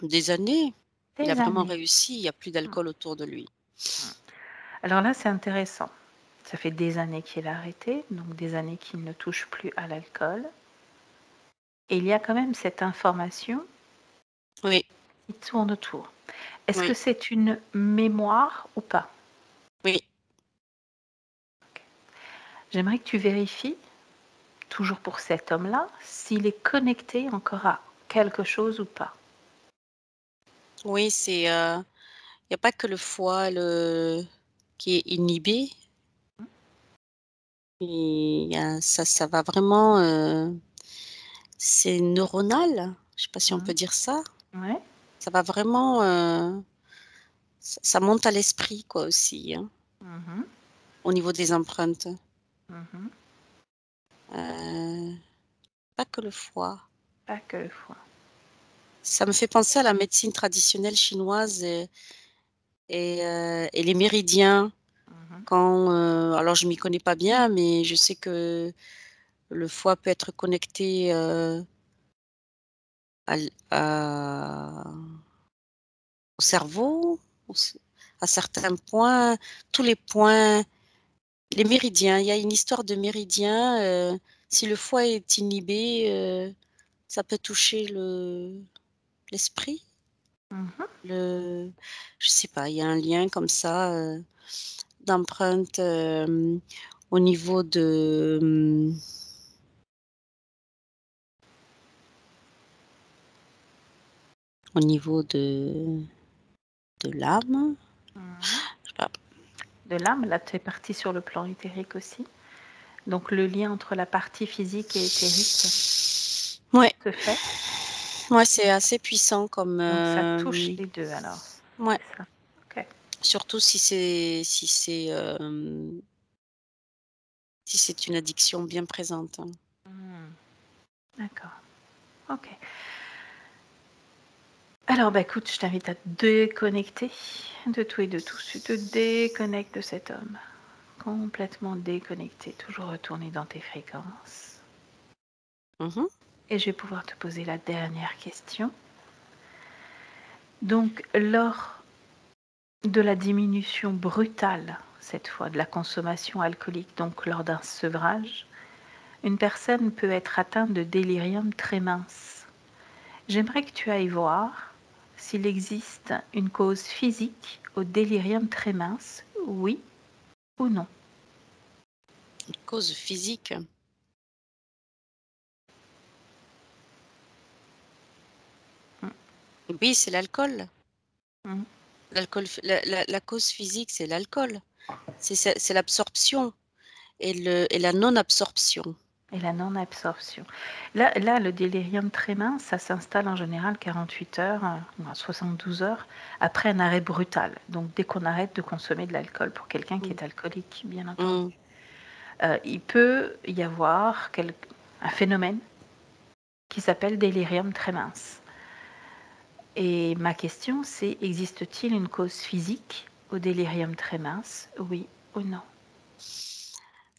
Des années, il a Des vraiment années. réussi, il y a plus Mmh, d'alcool autour de lui. mmh. Alors là, c'est intéressant. Ça fait des années qu'il a arrêté, donc des années qu'il ne touche plus à l'alcool. Et il y a quand même cette information Oui, qui tourne autour. Est-ce que oui, c'est une mémoire ou pas? oui. J'aimerais que tu vérifies, toujours pour cet homme-là, s'il est connecté encore à quelque chose ou pas. Oui, il y a pas que le foie qui est inhibé, il y a ça va vraiment, c'est neuronal, je sais pas si on peut Mmh. dire ça. Ouais. Ça va vraiment, ça monte à l'esprit quoi aussi, hein, Mmh. au niveau des empreintes. Mmh. Heu, Pas que le foie. Pas que le foie. Ça me fait penser à la médecine traditionnelle chinoise et les méridiens Mmh. quand, alors je m'y connais pas bien, mais je sais que le foie peut être connecté, à l à au cerveau, au c à certains points, tous les points, Les méridiens, il y a une histoire de méridiens. Si le foie est inhibé, ça peut toucher l'esprit. Mhm. Je sais pas, il y a un lien comme ça d'empreinte au niveau au niveau de l'âme. Mhm. Je sais pas. De l'âme, là, tu es parti sur le plan éthérique aussi. Donc le lien entre la partie physique et éthérique Ouais, se fait. ouais, c'est assez puissant comme. Donc ça touche les deux alors. Ouais, C'est ça. Ok. surtout si c'est une addiction bien présente. D'accord. Ok. Alors, bah écoute, je t'invite à te déconnecter de tout et de tous. Tu te déconnectes de cet homme. Complètement déconnecté, toujours retourner dans tes fréquences. Mhm. Et je vais pouvoir te poser la dernière question. Donc, lors de la diminution brutale, cette fois, de la consommation alcoolique, donc lors d'un sevrage, une personne peut être atteinte de délirium très mince. J'aimerais que tu ailles voir s'il existe une cause physique au délirium très mince, oui ou non. Une cause physique. Mm. Oui, c'est l'alcool. Mm. L'alcool, la cause physique, c'est l'alcool. C'est l'absorption et la non-absorption. Et la non-absorption. Là, le délirium très mince, ça s'installe en général 48 heures, 72 heures après un arrêt brutal. Donc dès qu'on arrête de consommer de l'alcool, pour quelqu'un qui Mm. est alcoolique, bien entendu. Mm. Il peut y avoir un phénomène qui s'appelle délirium très mince. Et ma question, c'est existe-t-il une cause physique au délirium très mince, oui ou non?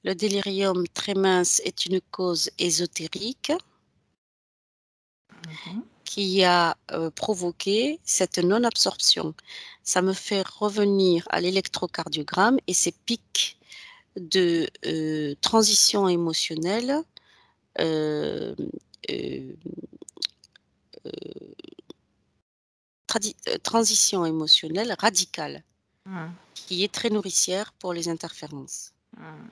Le délirium très mince est une cause ésotérique Mhm. qui a provoqué cette non-absorption. Ça me fait revenir à l'électrocardiogramme et ces pics de transition émotionnelle, euh, euh, transition émotionnelle radicale, Mm. qui est très nourricière pour les interférences. Mm.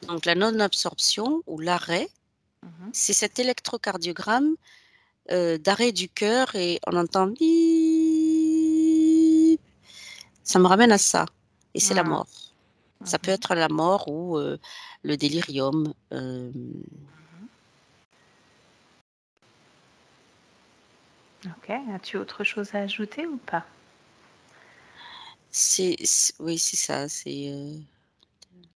Donc la non-absorption ou l'arrêt, Mhm. c'est cet électrocardiogramme d'arrêt du cœur et on entend bip. Ça me ramène à ça. Et c'est la Mm. mort. Ça peut Mhm. être la mort ou le délirium. Ok, as-tu autre chose à ajouter ou pas? Oui, c'est ça.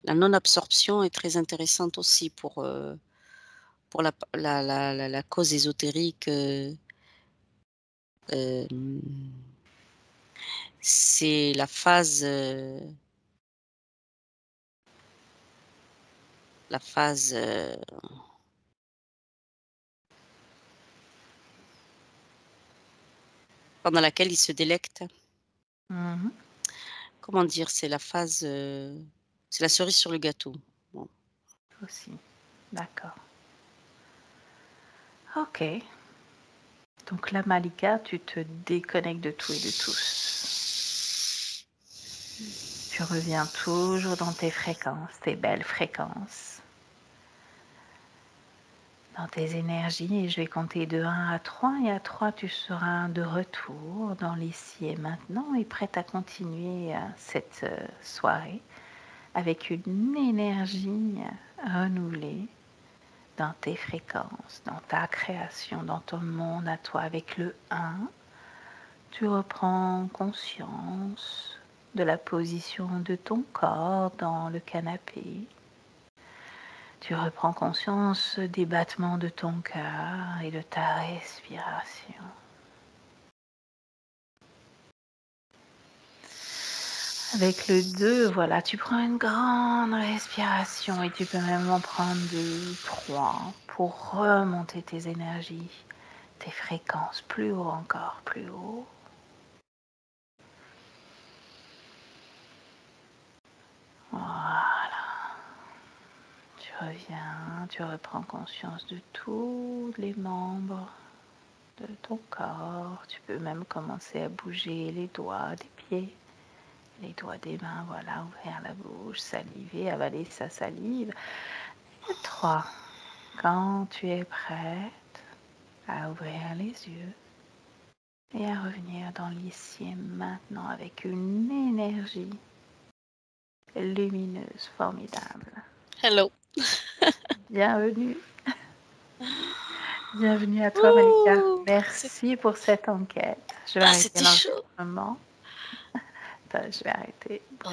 La non-absorption est très intéressante aussi pour la cause ésotérique. Euh, c'est la phase pendant laquelle il se délecte. Mhm. Comment dire? C'est la cerise sur le gâteau. Bon. Aussi, d'accord. Ok, donc là, Malika, tu te déconnectes de tout et de tous. Tu reviens toujours dans tes fréquences, tes belles fréquences, dans tes énergies. Et je vais compter de 1 à 3. Et à 3, tu seras de retour dans l'ici et maintenant et prête à continuer cette soirée avec une énergie renouvelée dans tes fréquences, dans ta création, dans ton monde à toi. Avec le 1, tu reprends conscience de la position de ton corps dans le canapé. Tu reprends conscience des battements de ton cœur et de ta respiration. Avec le 2, voilà, tu prends une grande respiration et tu peux même en prendre 2, 3 pour remonter tes énergies, tes fréquences plus haut encore, plus haut. reviens, tu reprends conscience de tous les membres de ton corps. Tu peux même commencer à bouger les doigts des pieds, les doigts des mains, voilà, ouvrir la bouche, saliver, avaler sa salive. Et 3. Quand tu es prête à ouvrir les yeux et à revenir dans l'ici et maintenant avec une énergie lumineuse, formidable. Hello. Bienvenue. Bienvenue à toi, Malika. Ouh, Merci pour cette enquête. Je vais arrêter c'était chaud. l'enregistrement. Attends, je vais arrêter. Ouais.